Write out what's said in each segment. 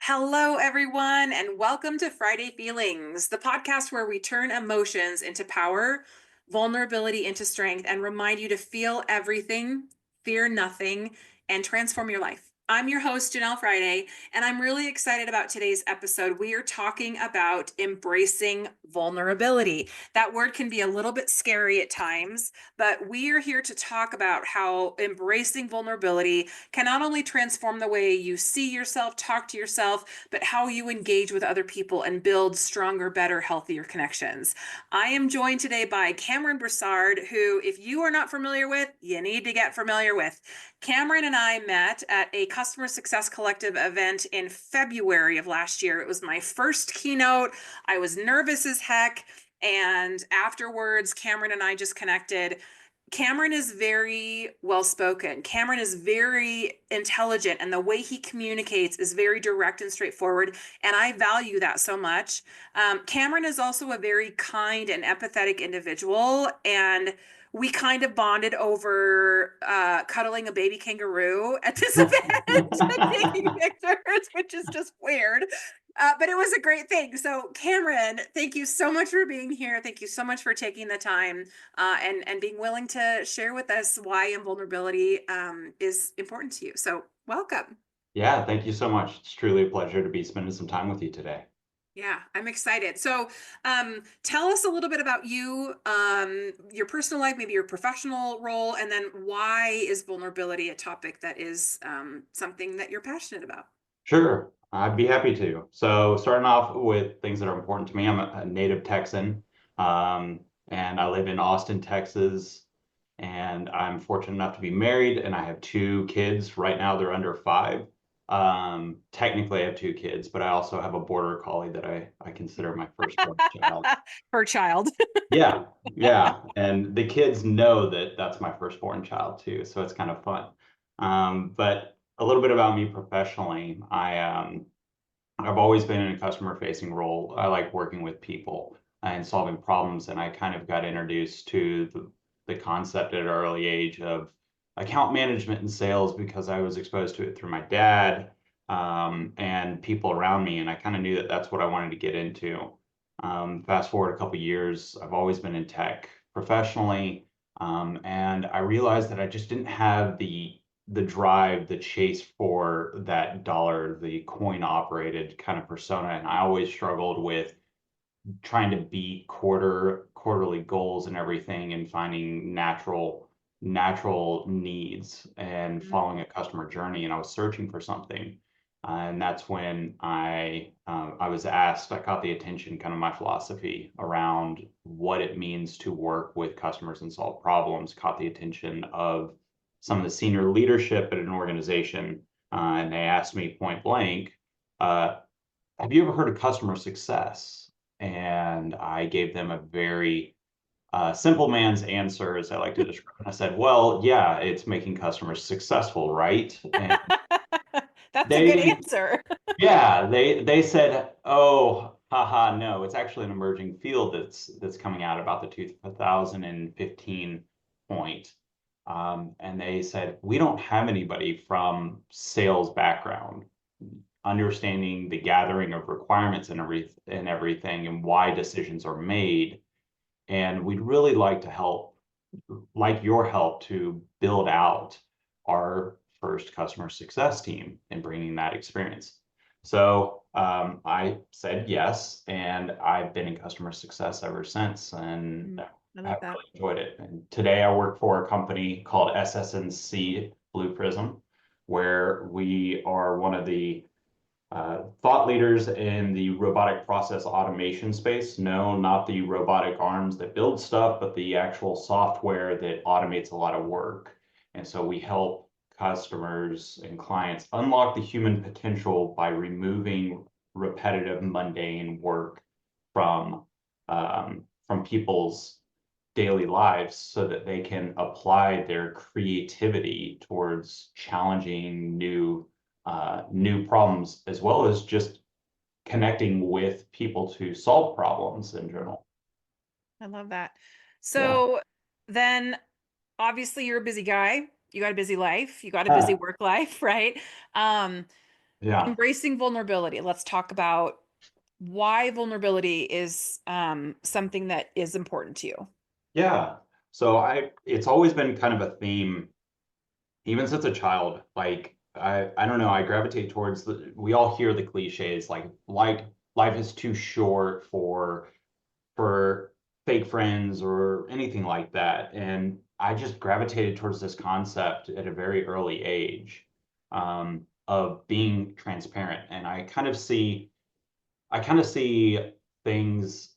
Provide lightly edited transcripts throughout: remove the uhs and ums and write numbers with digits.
Hello, everyone, and welcome to Friday Feelings, the podcast where we turn emotions into power, vulnerability into strength, and remind you to feel everything, fear nothing, and transform your life. I'm your host, Jenelle Friday, and I'm really excited about today's episode. We are talking about embracing vulnerability. That word can be a little bit scary at times, but we are here to talk about how embracing vulnerability can not only transform the way you see yourself, talk to yourself, but how you engage with other people and build stronger, better, healthier connections. I am joined today by Cameron Broussard, who, if you are not familiar with, you need to get familiar with. Cameron and I met at a Customer Success Collective event in February of last year. It was my first keynote. I was nervous as heck. And afterwards, Cameron and I just connected. Cameron is very well spoken. Cameron is very intelligent, and the way he communicates is very direct and straightforward. And I value that so much. Cameron is also a very kind and empathetic individual. And we kind of bonded over cuddling a baby kangaroo at this event and taking pictures, which is just weird. But it was a great thing. So, Cameron, thank you so much for being here. Thank you so much for taking the time and being willing to share with us why invulnerability is important to you. So, welcome. Yeah, thank you so much. It's truly a pleasure to be spending some time with you today. Yeah, I'm excited. So, tell us a little bit about you, your personal life, maybe your professional role, and then why is vulnerability a topic that is something that you're passionate about? Sure, I'd be happy to. So, starting off with things that are important to me, I'm a native Texan, and I live in Austin, Texas, and I'm fortunate enough to be married, and I have two kids. Right now, they're under 5. Technically, I have two kids, but I also have a border collie that I consider my firstborn child. Her child. Yeah, yeah. And the kids know that that's my firstborn child too, so it's kind of fun. But a little bit about me professionally, I've always been in a customer facing role. I like working with people and solving problems, and I kind of got introduced to the concept at an early age of account management and sales because I was exposed to it through my dad, and people around me, and I kind of knew that that's what I wanted to get into. Fast forward a couple years, I've always been in tech professionally, and I realized that I just didn't have the drive, the chase for that dollar, the coin operated kind of persona. And I always struggled with trying to beat quarterly goals and everything and finding natural needs and following a customer journey. And I was searching for something. And that's when I was asked, I caught the attention, kind of my philosophy around what it means to work with customers and solve problems, caught the attention of some of the senior leadership at an organization. And they asked me point blank, uh, have you ever heard of customer success? And I gave them a very simple man's answer, as I like to describe. I said, well, yeah, it's making customers successful, right? And That's a good they, answer. yeah, they said, oh, haha, no, it's actually an emerging field that's coming out about the 2015 point. And they said, we don't have anybody from sales background understanding the gathering of requirements and everything and why decisions are made. And we'd really like to help, like your help to build out our first customer success team and bringing that experience. So I said yes, and I've been in customer success ever since, and I love I've that. really enjoyed it. And today I work for a company called SSNC Blue Prism, where we are one of the thought leaders in the robotic process automation space. No, not the robotic arms that build stuff, but the actual software that automates a lot of work. And so we help customers and clients unlock the human potential by removing repetitive, mundane work from people's daily lives so that they can apply their creativity towards challenging new problems, as well as just connecting with people to solve problems in general. I love that. Yeah. So then obviously you're a busy guy. You got a busy life. You got a busy work life, right? Um, Yeah. Embracing vulnerability. Let's talk about why vulnerability is something that is important to you. Yeah. So it's always been kind of a theme, even since a child. Like I don't know, I gravitate towards we all hear the cliches like life is too short for fake friends or anything like that. And I just gravitated towards this concept at a very early age, of being transparent. And I kind of see things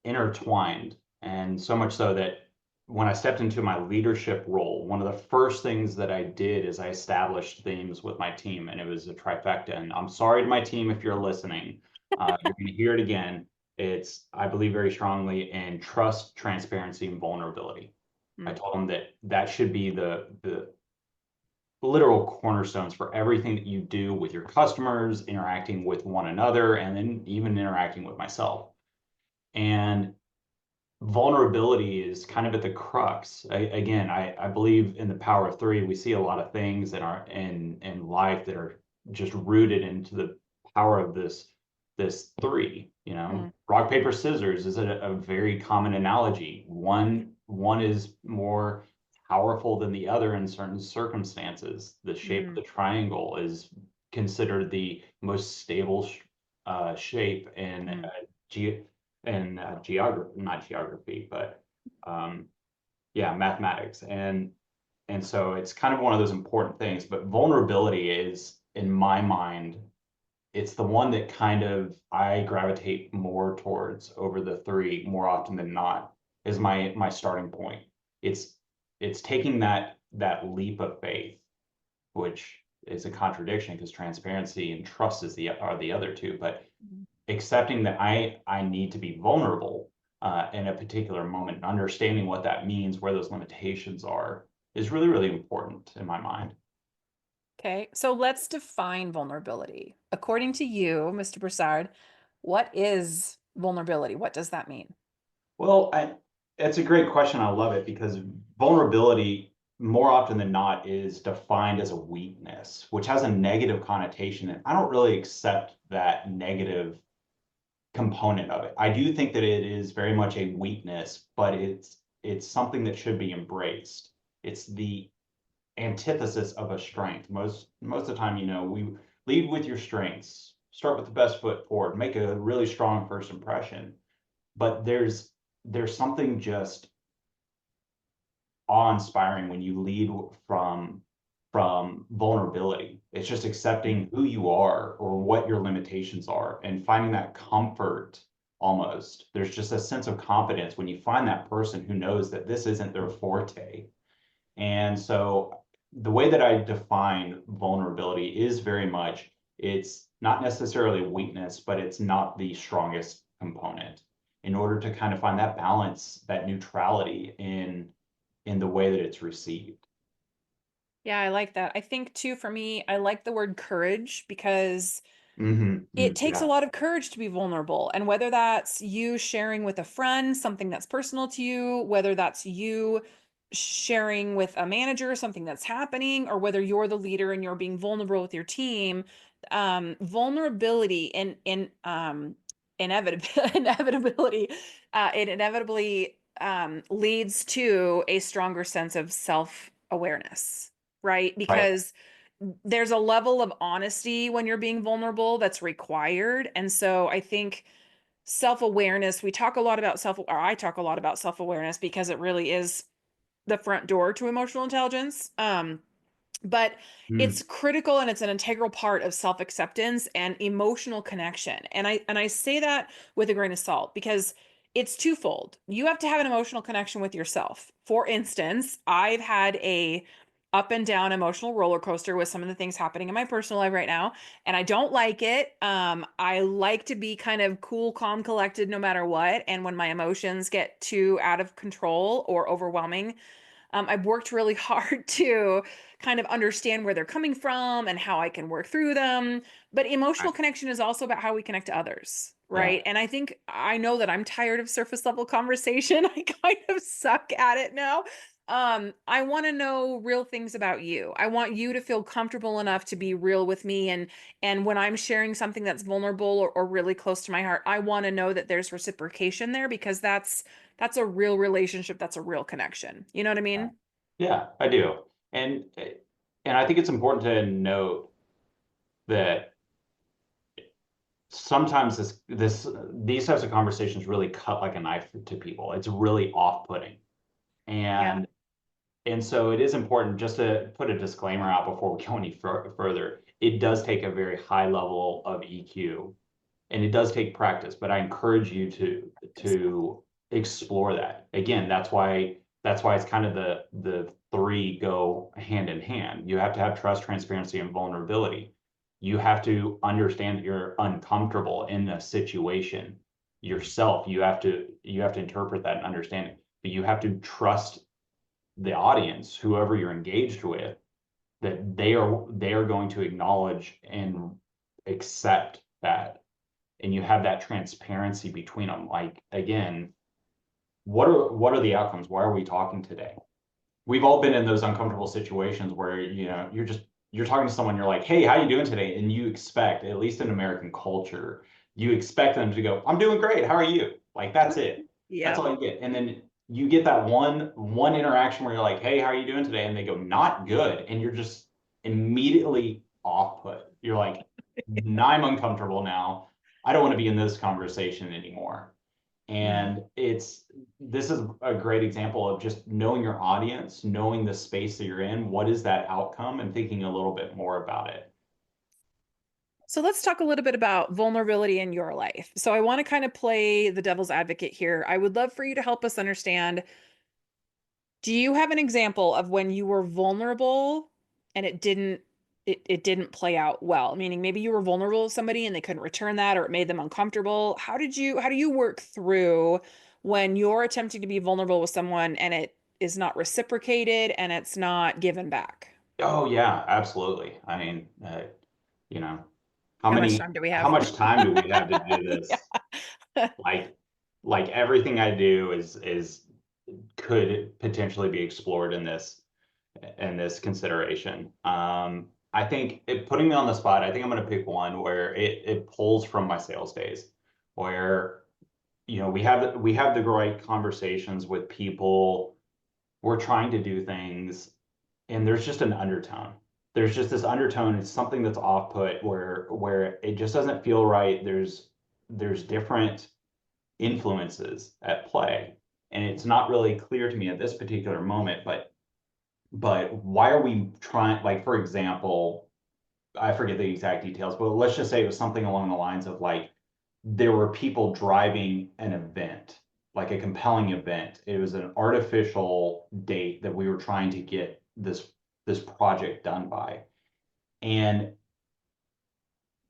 intertwined, and so much so that when I stepped into my leadership role, one of the first things that I did is I established themes with my team, and it was a trifecta. And I'm sorry to my team if you're listening. You're going to hear it again. I believe very strongly in trust, transparency, and vulnerability. I Mm, told them that that should be the literal cornerstones for everything that you do with your customers, interacting with one another, and then even interacting with myself. And vulnerability is kind of at the crux. Again, I believe in the power of three. We see a lot of things that are in life that are just rooted into the power of this three. mm, Rock, paper, scissors is a very common analogy. One is more powerful than the other in certain circumstances. The shape of mm, the triangle is considered the most stable shape in mm. ge geography, not geography, but um, yeah, mathematics. And so it's kind of one of those important things. But vulnerability is, in my mind, it's the one that kind of I gravitate more towards over the three more often than not, is my starting point. It's it's taking that leap of faith, which is a contradiction because transparency and trust are the other two, but accepting that I need to be vulnerable in a particular moment, and understanding what that means, where those limitations are, is really, really important in my mind. Okay, so let's define vulnerability. According to you, Mr. Broussard, what is vulnerability? What does that mean? Well, it's a great question. I love it because vulnerability, more often than not, is defined as a weakness, which has a negative connotation. And I don't really accept that negative component of it. I do think that it is very much a weakness, but it's something that should be embraced. It's the antithesis of a strength. Most of the time, we lead with your strengths, start with the best foot forward, make a really strong first impression. But there's something just awe-inspiring when you lead from vulnerability. It's just accepting who you are or what your limitations are and finding that comfort almost. There's just a sense of confidence when you find that person who knows that this isn't their forte. And so the way that I define vulnerability is very much it's not necessarily a weakness, but it's not the strongest component. In order to kind of find that balance, that neutrality in the way that it's received. Yeah, I like that. I think too, for me, I like the word courage because it takes a Yeah, lot of courage to be vulnerable. And whether that's you sharing with a friend something that's personal to you, whether that's you sharing with a manager something that's happening, or whether you're the leader and you're being vulnerable with your team, vulnerability and inevitability, it inevitably leads to a stronger sense of self-awareness, right? right. Because there's a level of honesty when you're being vulnerable that's required. And so I think self-awareness, we talk a lot about or I talk a lot about self-awareness because it really is the front door to emotional intelligence. But it's Mm, critical and it's an integral part of self-acceptance and emotional connection. And I say that with a grain of salt because it's twofold. You have to have an emotional connection with yourself. For instance, I've had a up and down emotional roller coaster with some of the things happening in my personal life right now, and I don't like it. I like to be kind of cool, calm, collected no matter what. And when my emotions get too out of control or overwhelming, I've worked really hard to kind of understand where they're coming from and how I can work through them. But emotional right. connection is also about how we connect to others, Yeah. right? And I think I know that I'm tired of surface level conversation. I kind of suck at it now. I want to know real things about you. I want you to feel comfortable enough to be real with me, and when I'm sharing something that's vulnerable or really close to my heart, I want to know that there's reciprocation there because that's a real relationship, that's a real connection. You know what I mean? Yeah, I do. And and I think it's important to note that sometimes these types of conversations really cut like a knife to people. It's really off-putting. Yeah. And so it is important just to put a disclaimer out before we go any further. It does take a very high level of EQ and it does take practice, but I encourage you to explore that. Again, that's why it's kind of the three go hand in hand. You have to have trust, transparency, and vulnerability. You have to understand that you're uncomfortable in a situation yourself. You have to interpret that and understand it. But you have to trust the audience, whoever you're engaged with, that they are going to acknowledge and accept that, and you have that transparency between them. Like, again, what are the outcomes? Why are we talking today? We've all been in those uncomfortable situations where you're talking to someone, you're like, hey, how you doing today? And you expect, at least in American culture, you expect them to go, I'm doing great, how are you? Like, that's it. That's Yeah. all you get. And then you get that one interaction where you're like, hey, how are you doing today? And they go, not good. And you're just immediately off put. You're like, now I'm uncomfortable now. I don't want to be in this conversation anymore. Mm. And this is a great example of just knowing your audience, knowing the space that you're in, what is that outcome, and thinking a little bit more about it. So let's talk a little bit about vulnerability in your life. So I want to kind of play the devil's advocate here. I would love for you to help us understand, do you have an example of when you were vulnerable and it didn't play out well? Meaning maybe you were vulnerable to somebody and they couldn't return that or it made them uncomfortable. How do you work through when you're attempting to be vulnerable with someone and it is not reciprocated and it's not given back? Oh yeah, absolutely. I mean, you know, how How much many, time do we how have? much time do we have to do Yeah. this? Like, everything I do is could potentially be explored in this consideration. I think putting me on the spot, I think I'm going to pick one where it pulls from my sales days, where we have the right conversations with people. We're trying to do things, and there's just an undertone. There's just this undertone. It's something that's off put where it just doesn't feel right. There's different influences at play, and it's not really clear to me at this particular moment. But why are we trying? Like, for example, I forget the exact details, but let's just say it was something along the lines of like there were people driving an event, like a compelling event. It was an artificial date that we were trying to get this project done by. And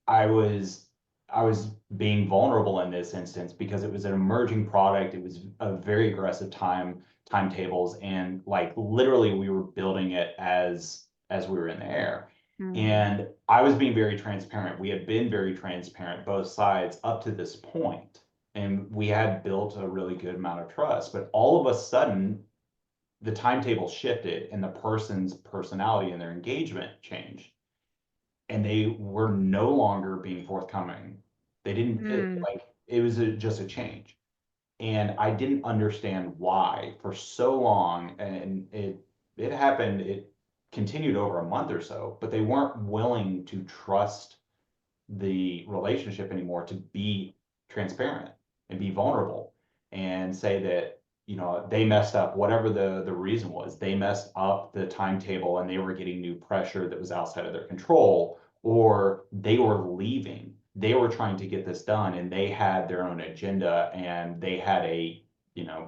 I was I was being vulnerable in this instance because it was an emerging product. It was a very aggressive timetables, and like literally we were building it as we were in the air. Hmm. And I was being very transparent. We had been very transparent, both sides, up to this point, and we had built a really good amount of trust. But all of a sudden, the timetable shifted, and the person's personality and their engagement changed, and they were no longer being forthcoming. They didn't Hmm. like it was just a change, and I didn't understand why for so long. And it happened. It continued over a month or so, but they weren't willing to trust the relationship anymore, to be transparent and be vulnerable and say that they messed up, whatever the reason was. They messed up the timetable and they were getting new pressure that was outside of their control, or they were leaving. They were trying to get this done and they had their own agenda, and they had a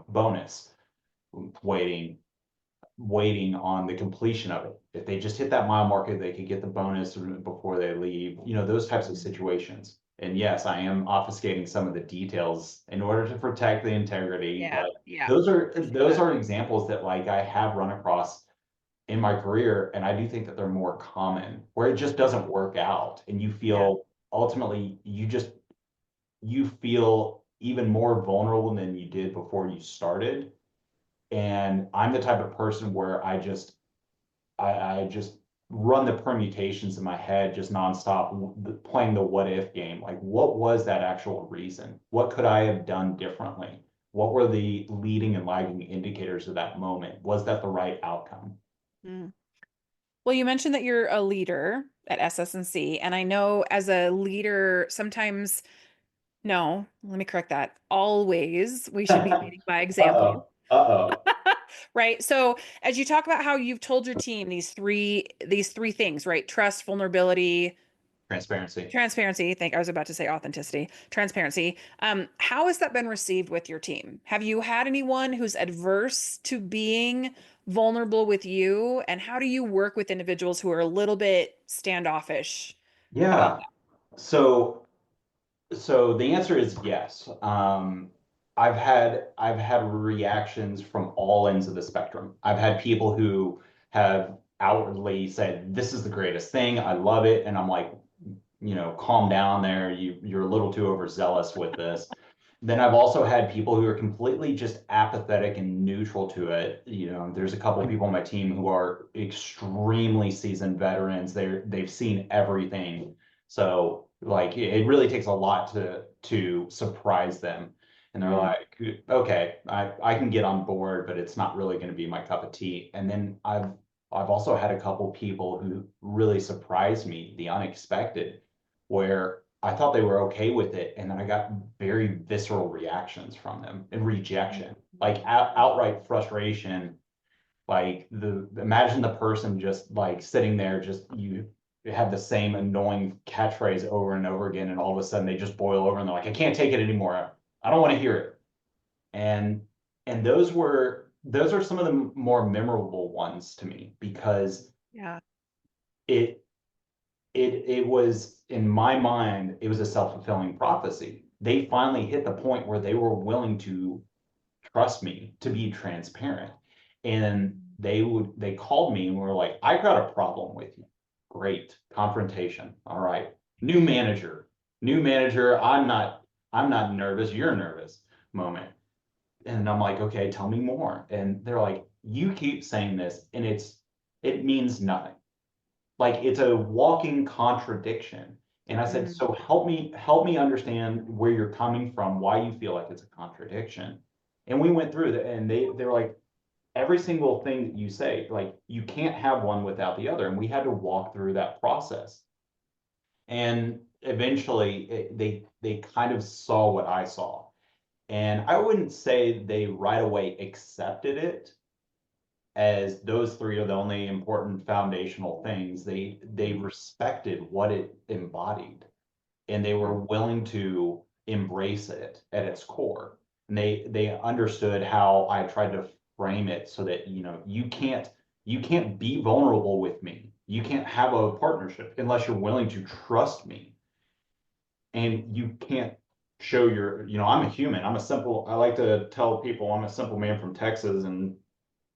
bonus waiting on the completion of it. If they just hit that mile marker, they could get the bonus before they leave, those types of situations. And yes, I am obfuscating some of the details in order to protect the integrity, Yeah, but yeah. those are examples that like I have run across in my career, and I do think that they're more common where it just doesn't work out, and you Yeah. feel ultimately you feel even more vulnerable than you did before you started, And I'm the type of person where I just run the permutations in my head just nonstop, playing the what if game. Like, what was that actual reason? What could I have done differently? What were the leading and lagging indicators of that moment? Was that the right outcome? Mm. Well, you mentioned that you're a leader at SSNC, and I know as a leader, sometimes, no, let me correct that. Always, we should be leading by example. Uh-oh. Uh-oh. Right. So as you talk about how you've told your team these three things, right? Trust, vulnerability, Transparency. transparency. I was about to say authenticity, transparency. How has that been received with your team? Have you had anyone who's adverse to being vulnerable with you? And how do you work with individuals who are a little bit standoffish about Yeah. that? So the answer is yes. I've had reactions from all ends of the spectrum. I've had people who have outwardly said, "This is the greatest thing. I love it," and I'm like, calm down there. You're a little too overzealous with this. Then I've also had people who are completely just apathetic and neutral to it. There's a couple of people on my team who are extremely seasoned veterans. They've seen everything. So like it really takes a lot to surprise them. And they're Mm, like, okay, I can get on board, but it's not really going to be my cup of tea. And then I've also had a couple people who really surprised me, the unexpected, where I thought they were okay with it, and then I got very visceral reactions from them and rejection, like outright frustration. Like imagine the person just like sitting there, just you have the same annoying catchphrase over and over again, and all of a sudden they just boil over and they're like, I can't take it anymore. I don't want to hear it. And those are some of the more memorable ones to me because yeah. it it was in my mind, it was a self-fulfilling prophecy. They finally hit the point where they were willing to trust me, to be transparent. And they called me and were like, I got a problem with you. Great. Confrontation. All right. New manager. New manager. I'm not nervous. You're nervous moment. And I'm like, okay, tell me more. And they're like, you keep saying this and it means nothing. Like it's a walking contradiction. And I said, Mm, so help me understand where you're coming from, why you feel like it's a contradiction. And we went through that and they're like, every single thing that you say, like you can't have one without the other. And we had to walk through that process. And eventually they kind of saw what I saw. And I wouldn't say they right away accepted it, as those three are the only important foundational things. They mm, respected what it embodied, and they were mm, willing to embrace it at its core. And they understood how I tried to frame it so that you can't be vulnerable with me. You can't have a partnership unless you're willing to trust me, and you can't show I'm a human. I like to tell people I'm a simple man from Texas, and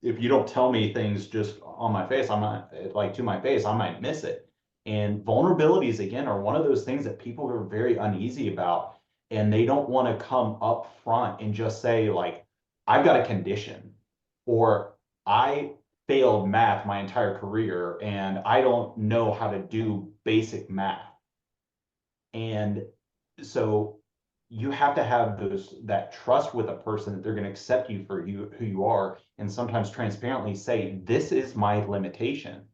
if you don't tell me things just on my face, I might like to my face, I might miss it. And vulnerabilities again are one of those things that people are very uneasy about, and they don't want to come up front and just say like, I've got a condition, or I failed math my entire career and I don't know how to do basic math. And so you have to have that trust with a person that they're going to accept you for who you are, and sometimes transparently say, "This is my limitation,"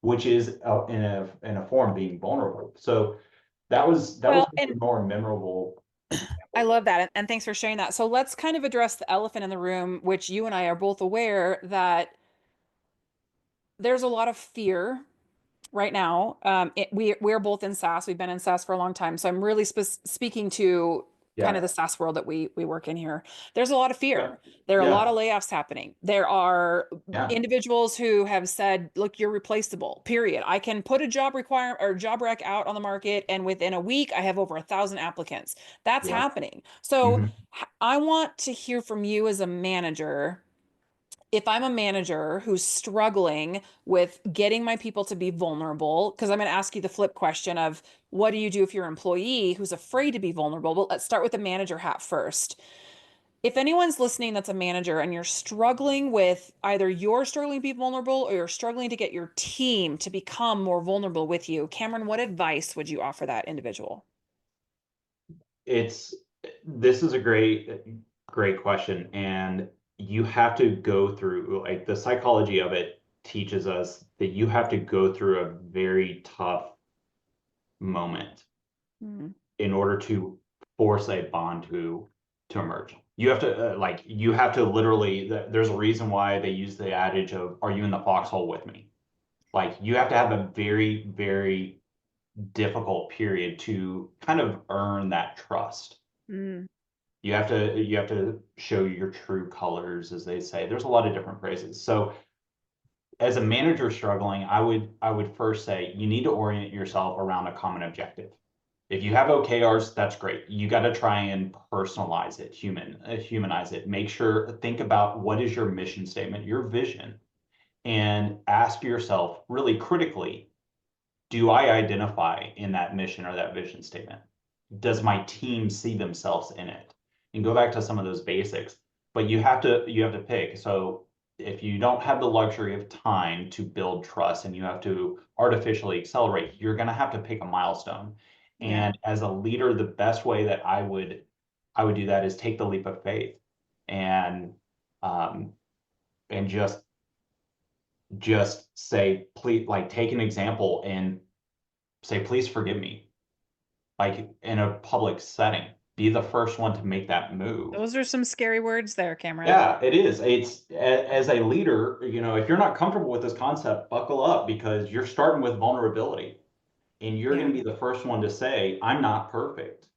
which is in a form being vulnerable. So that was well, one of and the more memorable I examples. love that. And thanks for sharing that. So let's kind of address the elephant in the room, which you and I are both aware that there's a lot of fear right now. We're both in SaaS. We've been in SaaS for a long time. So I'm really speaking to kind of Yeah, the SaaS world that we work in here. There's a lot of yeah, fear. There are a lot yeah, of layoffs happening. There are yeah, individuals who have said, look, you're replaceable, period. I can put a job require or job rec out on the market, and within a week, I have over 1,000 applicants. That's yeah. happening. So Mhm. I want to hear from you as a manager. If I'm a manager who's struggling with getting my people to be vulnerable, because I'm going to ask you the flip question of what do you do if you're an employee who's afraid to be vulnerable? Well, let's start with the manager hat first. If anyone's listening that's a manager and you're struggling with either you're struggling to be vulnerable or you're struggling to get your team to become more vulnerable with you, Cameron, what advice would you offer that individual? It's this is a great question, and you have to go through, like, the psychology of it teaches us that you have to go through a very tough moment Mm, in order to force a bond to emerge. You have to you have to literally, there's a reason why they use the adage of, are you in the foxhole with me? Like, you have to have a very difficult period to kind of earn that trust. mm, You have to show your true colors, as they say. There's a lot of different phrases. So as a manager struggling, I would first say you need to orient yourself around a common objective. If you have OKRs, that's great. You got to try and personalize it, humanize it. Make sure, think about what is your mission statement, your vision, and ask yourself really critically, do I identify in that mission or that vision statement? Does my team see themselves in it? And go back to some of those basics, but you have to pick. So if you don't have the luxury of time to build trust and you have to artificially accelerate, you're going to have to pick a milestone. yeah. And as a leader, the best way that I would do that is take the leap of faith and um, and just say, please, like, take an example and say, please forgive me, like, in a public setting. Be the first one to make that move. Those are some scary words there, Cameron. Yeah, it is. As a leader, if you're not comfortable with this concept, buckle up, because you're starting with vulnerability, and you're going Yeah. to be the first one to say, I'm not perfect.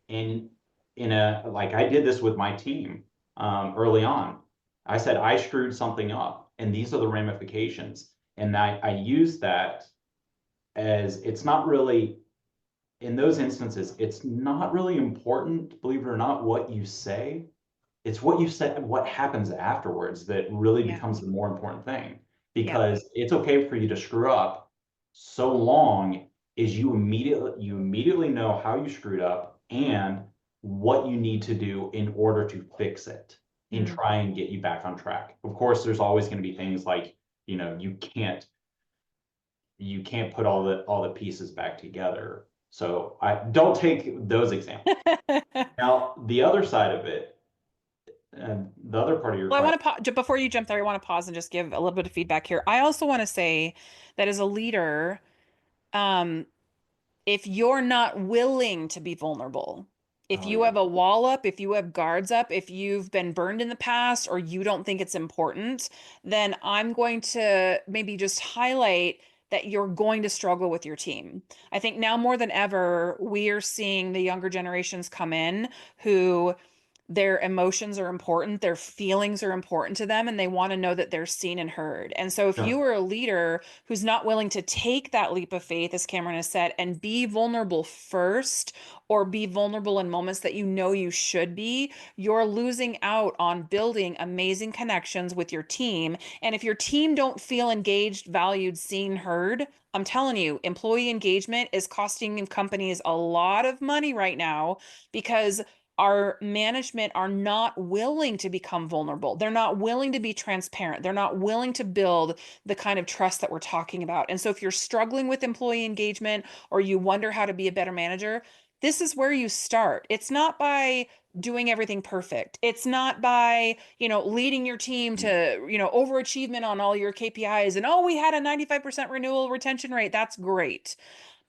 And like, I did this with my team early on. I said, I screwed something up, and these are the ramifications. And I use that as, it's not really, in those instances, it's not really important, believe it or not, what you say. It's what you said, what happens afterwards, that really Yeah. becomes the more important thing. Yeah. Because it's okay for you to screw up, so long as you immediately know how you screwed up and what you need to do in order to fix it and Mm. try and get you back on track. Of course, there's always going to be things like, you can't put all the pieces back together. So I don't take those examples. Now, the other side of it, and the other part of your Well, I question. want to before you jump there, I want to pause and just give a little bit of feedback here. I also want to say that as a leader, um, if you're not willing to be vulnerable, if Oh you yeah, have a wall up, if you have guards up, if you've been burned in the past or you don't think it's important, then I'm going to maybe just highlight that you're going to struggle with your team. I think now more than ever, we are seeing the younger generations come in who their emotions are important, their feelings are important to them, and they want to know that they're seen and heard. And so, if yeah, you are a leader who's not willing to take that leap of faith, as Cameron has said, and be vulnerable first, or be vulnerable in moments that you know you should be, you're losing out on building amazing connections with your team. And if your team don't feel engaged, valued, seen, heard, I'm telling you, employee engagement is costing companies a lot of money right now because our management are not willing to become vulnerable. They're not willing to be transparent. They're not willing to build the kind of trust that we're talking about. And so if you're struggling with employee engagement or you wonder how to be a better manager, this is where you start. It's not by doing everything perfect. It's not by, leading your team to, overachievement on all your KPIs and, oh, we had a 95% renewal retention rate. That's great.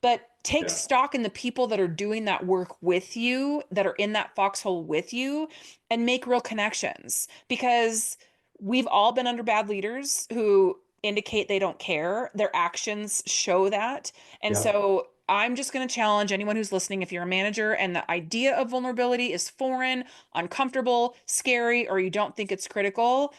But take yeah, stock in the people that are doing that work with you, that are in that foxhole with you, and make real connections. Because we've all been under bad leaders who indicate they don't care. Their actions show that. And yeah. so I'm just going to challenge anyone who's listening. If you're a manager and the idea of vulnerability is foreign, uncomfortable, scary, or you don't think it's critical,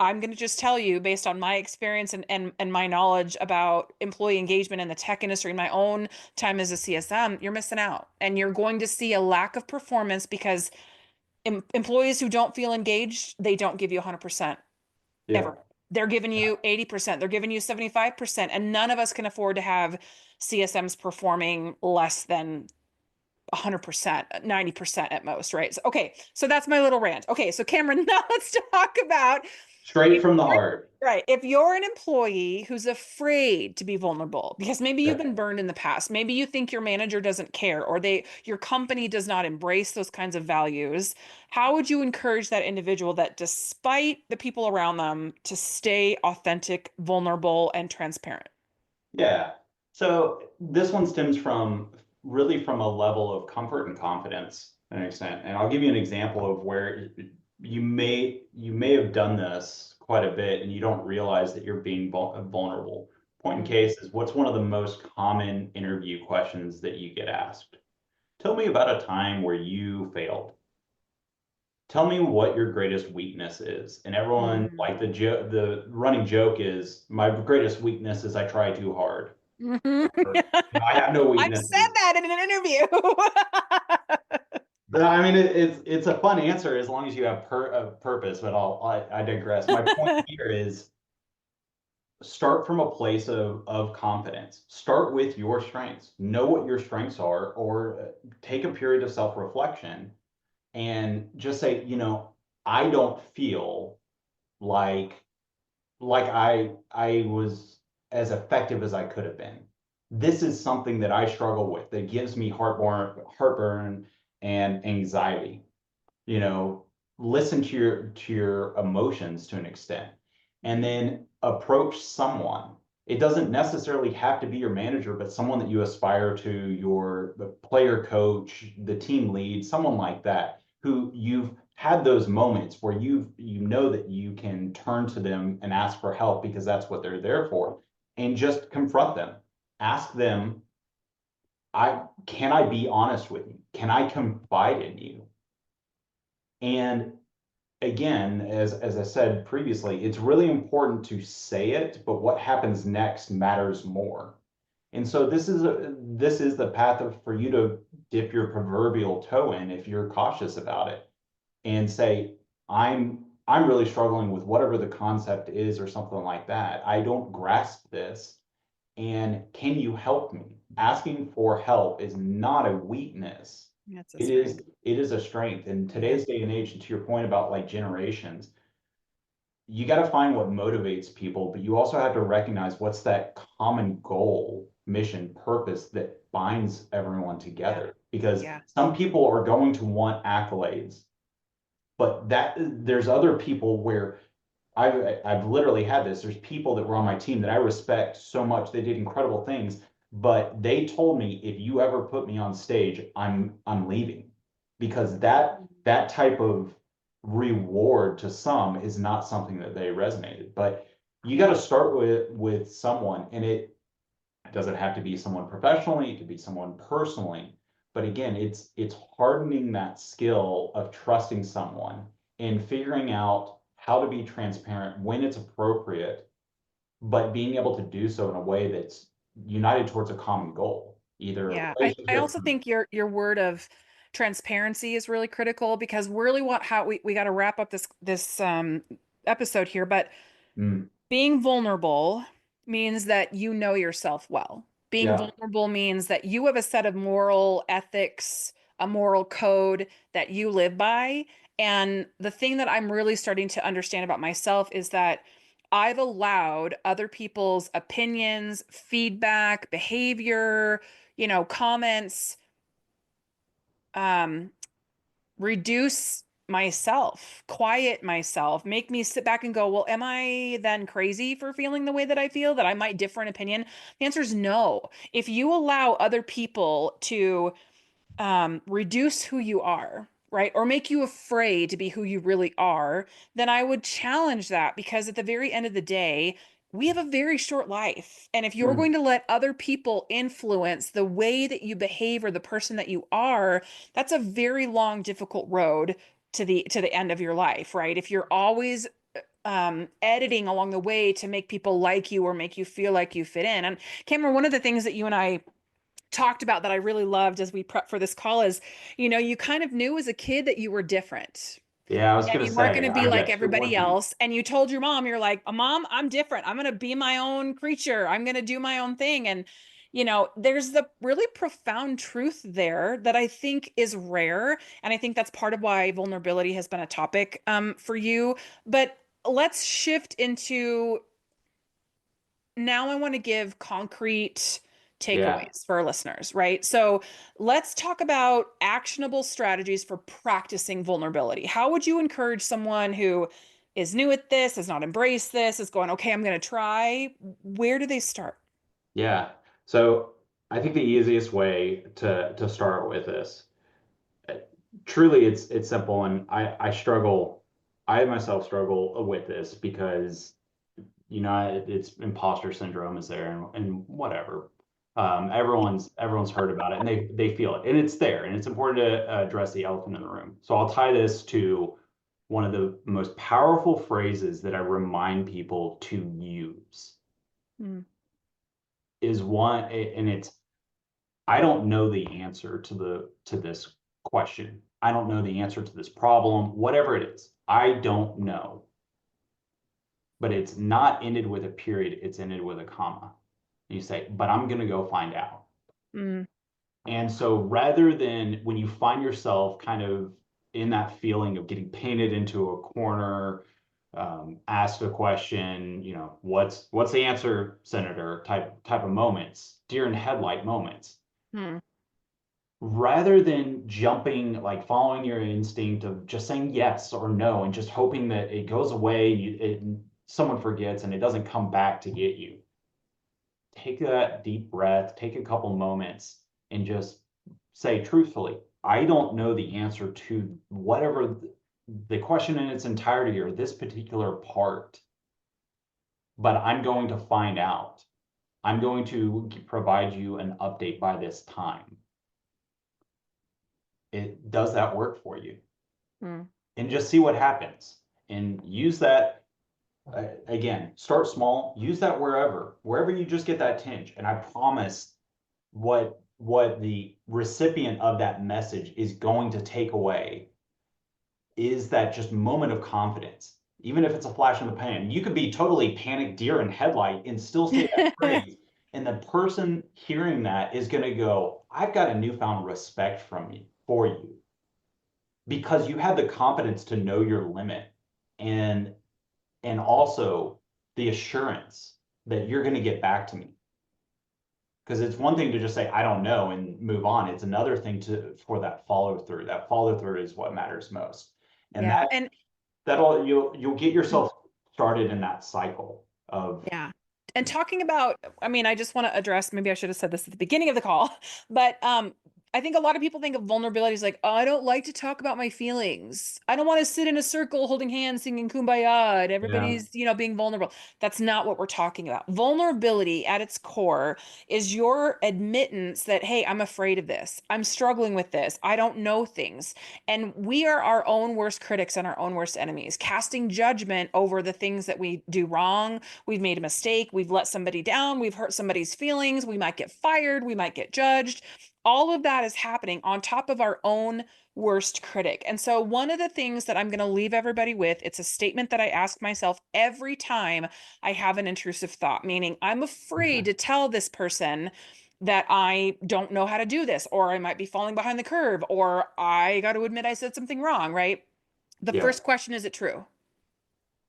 I'm going to just tell you, based on my experience and my knowledge about employee engagement in the tech industry and my own time as a CSM, you're missing out. And you're going to see a lack of performance because employees who don't feel engaged, they don't give you 100% Yeah. ever. They're giving you 80%, they're giving you 75%, and none of us can afford to have CSMs performing less than 100%, 90% at most, right? So, okay, so that's my little rant. Okay, so Cameron, now let's talk about Straight if from the you're heart. right, if you're an employee who's afraid to be vulnerable because maybe you've Yeah. been burned in the past, maybe you think your manager doesn't care or your company does not embrace those kinds of values, how would you encourage that individual that despite the people around them to stay authentic, vulnerable, and transparent? Yeah. So this one stems from really from a level of comfort and confidence to an extent. And I'll give you an example of where you may have done this quite a bit and you don't realize that you're being vulnerable. Point in case is what's one of the most common interview questions that you get asked? Tell me about a time where you failed. Tell me what your greatest weakness is. And everyone, Mm. like the running joke is, my greatest weakness is I try too hard. Mhm. Or, I have no I've said weaknesses. that in an interview. But I mean, it's a fun answer as long as you have a purpose. But I digress. My point here is start from a place of confidence. Start with your strengths. Know what your strengths are, or take a period of self-reflection and just say, I don't feel like I was as effective as I could have been. This is something that I struggle with that gives me heartburn and anxiety. You know, listen to your emotions to an extent, and then approach someone. It doesn't necessarily have to be your manager, but someone that you aspire to, the player coach, the team lead, someone like that, who you've had those moments where you know that you can turn to them and ask for help because that's what they're there for, and just confront them. Ask them, I be honest with you? Can I confide in you? And again, as I said previously, it's really important to say it, but what happens next matters more. And so this is the path for you to dip your proverbial toe in if you're cautious about it and say, I'm really struggling with whatever the concept is or something like that. I don't grasp this. And can you help me? Asking for help is not a weakness. That's a It strength. is it is a strength. In Yeah. today's day and age, and to your point about like generations, you got to find what motivates people, but you also have to recognize what's that common goal, mission, purpose that binds everyone Yeah. together. Because Yeah. some people are going to want accolades, but there's other people where I've literally had this. There's people that were on my team that I respect so much. They did incredible things, but they told me if you ever put me on stage, I'm leaving because that type of reward to some is not something that they resonated. But you got to start with someone, and it doesn't have to be someone professionally. It could be someone personally. But again, it's hardening that skill of trusting someone and figuring out how to be transparent when it's appropriate, but being able to do so in a way that's united towards a common goal, either a Yeah, I relationship. also think your word of transparency is really critical because really what how we got to wrap up this episode here, but Mm, being vulnerable means that you know yourself well. Being yeah. vulnerable means that you have a set of moral ethics, a moral code that you live by. And the thing that I'm really starting to understand about myself is that I've allowed other people's opinions, feedback, behavior, comments, um, reduce myself, quiet myself, make me sit back and go, well, am I then crazy for feeling the way that I feel, that I might differ in opinion? The answer is no. If you allow other people to reduce who you are, right? Or make you afraid to be who you really are, then I would challenge that because at the very end of the day, we have a very short life. And if you're Mm, going to let other people influence the way that you behave or the person that you are, that's a very long, difficult road to the end of your life, right? If you're always editing along the way to make people like you or make you feel like you fit in. And Cameron, one of the things that you and I talked about that I really loved as we prep for this call is, you kind of knew as a kid that you were different yeah, I was and gonna you weren't going say, to be like good everybody point. else. And you told your mom, you're like, Mom, I'm different. I'm going to be my own creature. I'm going to do my own thing. And there's the really profound truth there that I think is rare. And I think that's part of why vulnerability has been a topic for you. But let's shift into now I want to give concrete Yeah. takeaways for our listeners, right? So let's talk about actionable strategies for practicing vulnerability. How would you encourage someone who is new at this, has not embraced this, is going, okay, I'm going to try? Where do they start? Yeah. So I think the easiest way to start with this, uh, truly it's simple, and I struggle, I myself struggle with this because it's imposter syndrome is there and whatever. Everyone's heard about it and they feel it and it's there and it's important to address the elephant in the room. So I'll tie this to one of the most powerful phrases that I remind people to use Mm, is one, and it's I don't know the answer to this question. I don't know the answer to this problem, whatever it is. I don't know. But it's not ended with a period, it's ended with a comma. And you say, but I'm going to go find out. mm, And so rather than when you find yourself kind of in that feeling of getting painted into a corner, asked a question, what's the answer, Senator? Type of moments, deer in headlight moments. mm. Rather than jumping, like following your instinct of just saying yes or no and just hoping that it goes away, someone forgets and it doesn't come back to get you. Take that deep breath, take a couple moments, and just say truthfully, I don't know the answer to whatever the question in its entirety or this particular part, but I'm going to find out. I'm going to provide you an update by this time. It does that work for you? Mm. And just see what happens and use that. Again, start small, use that wherever you just get that tinge. And I promise what the recipient of that message is going to take away is that just moment of confidence. Even if it's a flash in the pan, you could be totally panicked deer in headlight and still say that phrase. And the person hearing that is going to go, I've got a newfound respect from you for you because you have the confidence to know your limit and also the assurance that you're going to get back to me. Because it's one thing to just say I don't know and move on. It's another thing for that follow through. That follow through is what matters most, and Yeah. And that'll you'll get yourself started in that cycle of yeah. And talking about, I mean, I just want to address, maybe I should have said this at the beginning of the call, but I think a lot of people think of vulnerability as like, oh, I don't like to talk about my feelings. I don't want to sit in a circle holding hands, singing Kumbaya, and yeah everybody's, being vulnerable. That's not what we're talking about. Vulnerability at its core is your admittance that, hey, I'm afraid of this. I'm struggling with this. I don't know things. And we are our own worst critics and our own worst enemies, casting judgment over the things that we do wrong. We've made a mistake. We've let somebody down. We've hurt somebody's feelings. We might get fired. We might get judged. All of that is happening on top of our own worst critic. And so one of the things that I'm going to leave everybody with, it's a statement that I ask myself every time I have an intrusive thought, meaning I'm afraid to tell this person that I don't know how to do this, or I might be falling behind the curve, or I got to admit I said something wrong, right? The yeah first question, is it true?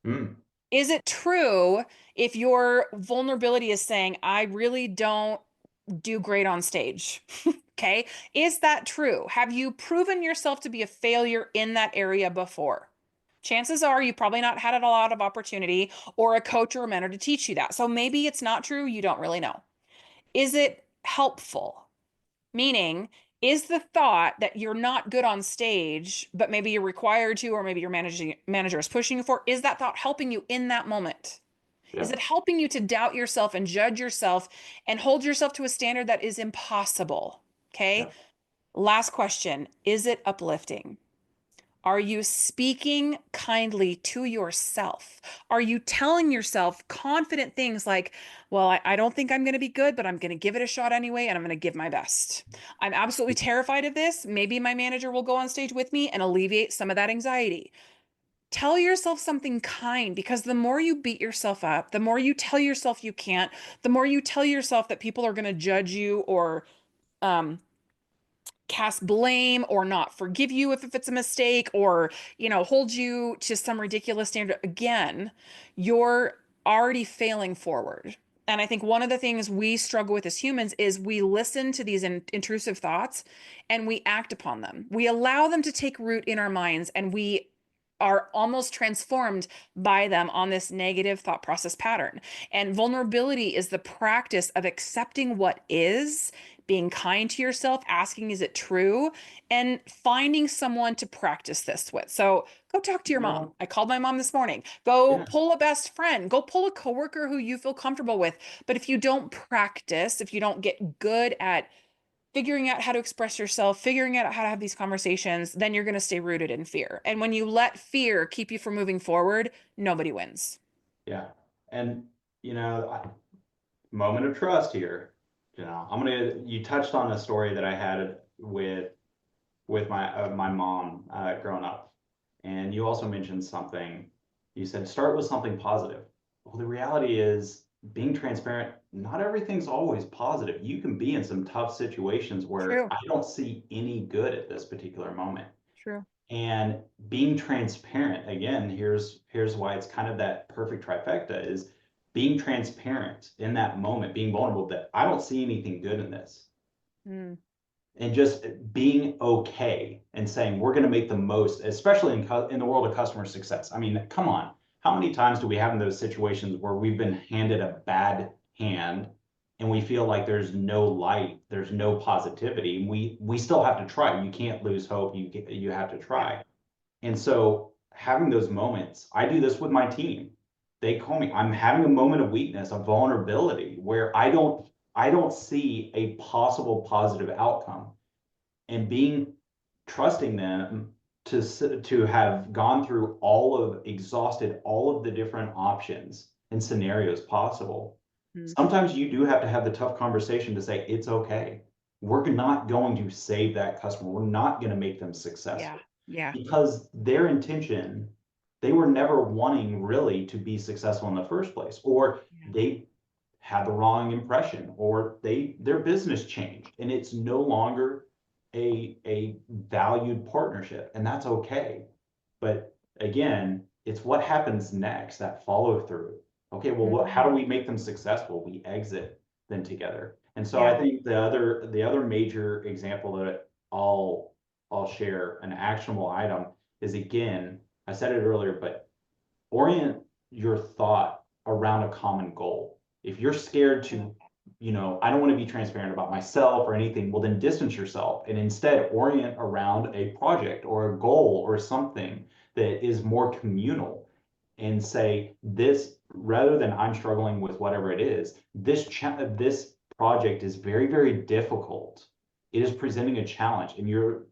mm, Is it true if your vulnerability is saying, I really don't do great on stage? Okay. Is that true? Have you proven yourself to be a failure in that area before? Chances are you probably not had a lot of opportunity or a coach or a mentor to teach you that. So maybe it's not true. You don't really know. Is it helpful? Meaning, is the thought that you're not good on stage, but maybe you're required to, or maybe your manager is pushing you for, is that thought helping you in that moment? Is yeah it helping you to doubt yourself and judge yourself and hold yourself to a standard that is impossible? yeah Okay. Last question. Is it uplifting? Are you speaking kindly to yourself? Are you telling yourself confident things like, well, I don't think I'm going to be good, but I'm going to give it a shot anyway, and I'm going to give my best. I'm absolutely terrified of this. Maybe my manager will go on stage with me and alleviate some of that anxiety. tell yourself something kind, because the more you beat yourself up, the more you tell yourself you can't, the more you tell yourself that people are going to judge you or um, cast blame or not forgive you if it's a mistake, or hold you to some ridiculous standard, again, you're already failing forward. And I think one of the things we struggle with as humans is we listen to these intrusive thoughts and we act upon them. We allow them to take root in our minds, and we are almost transformed by them on this negative thought process pattern. And vulnerability is the practice of accepting what is, being kind to yourself, asking, is it true? And finding someone to practice this with. So go talk to your mom. No. I called my mom this morning. Go Yeah. pull a best friend. Go pull a coworker who you feel comfortable with. But if you don't practice, if you don't get good at figuring out how to express yourself, figuring out how to have these conversations, then you're going to stay rooted in fear. And when you let fear keep you from moving forward, nobody wins. Yeah. And, moment of trust here. You touched on a story that I had with my mom growing up, and you also mentioned something. You said start with something positive. Well, the reality is, being transparent, not everything's always positive. You can be in some tough situations where True, I don't see any good at this particular moment. true. And being transparent, again, here's why it's kind of that perfect trifecta, is being transparent in that moment, being vulnerable, that I don't see anything good in this. Mm, And just being okay and saying we're going to make the most, especially in the world of customer success. I mean, come on, how many times do we have in those situations where we've been handed a bad hand and we feel like there's no light, there's no positivity? We still have to try. You can't lose hope. You have to yeah. try. And so having those moments, I do this with my team. They call me, I'm having a moment of weakness, a vulnerability where I don't see a possible positive outcome. And being trusting them to have gone through exhausted all of the different options and scenarios possible. Mm, Sometimes you do have to have the tough conversation to say it's okay. We're not going to save that customer. We're not going to make them yeah. successful, Yeah. because their intention, they were never wanting really to be successful in the first place, or Yeah. they had the wrong impression, or their business changed and it's no longer a valued partnership, and that's okay. But again, it's what happens next, that follow through. Okay, well, how do Mhm. we make them successful? We exit them together. And so I Yeah. think the other major example that I'll share, an actionable item, is, again, I said it earlier, but orient your thought around a common goal. If you're scared to, I don't want to be transparent about myself or anything, well, then distance yourself and instead orient around a project or a goal or something that is more communal, and say this, rather than I'm struggling with whatever it is, this project is very, very difficult. It is presenting a challenge, and you're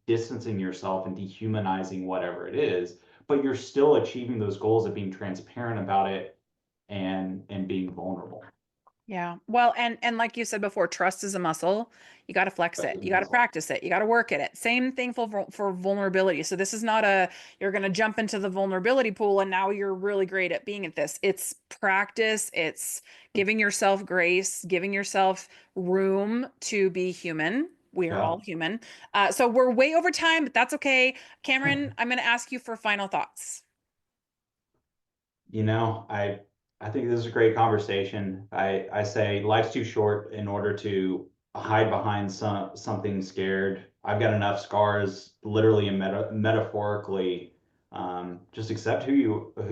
distancing yourself and dehumanizing whatever it is, but you're still achieving those goals of being transparent about it and being vulnerable. Yeah. Well, and like you said before, trust is a muscle. You got to flex That's it. the You got to muscle. practice it. You got to work at it. Same thing for vulnerability. So this is not you're going to jump into the vulnerability pool and now you're really great at being at this. It's practice. It's giving yourself grace, giving yourself room to be human. We are Yeah. all human. So we're way over time, but that's okay. Cameron, I'm going to ask you for final thoughts. I think this is a great conversation. I say life's too short in order to hide behind something scared. I've got enough scars, literally and metaphorically. Just accept who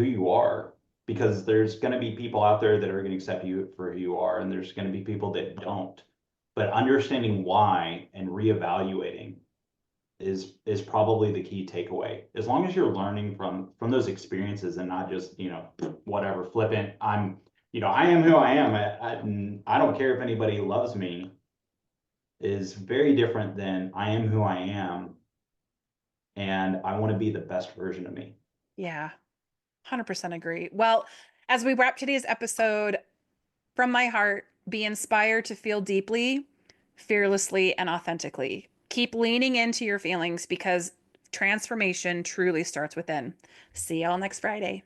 you are, because there's going to be people out there that are going to accept you for who you are, and there's going to be people that don't. But understanding why and reevaluating is probably the key takeaway. As long as you're learning from those experiences and not just, whatever, flippant, I am who I am. I don't care if anybody loves me, is very different than I am who I am and I want to be the best version of me. Yeah, 100% agree. Well, as we wrap today's episode, from my heart, be inspired to feel deeply, fearlessly, and authentically. Keep leaning into your feelings, because transformation truly starts within. See y'all next Friday.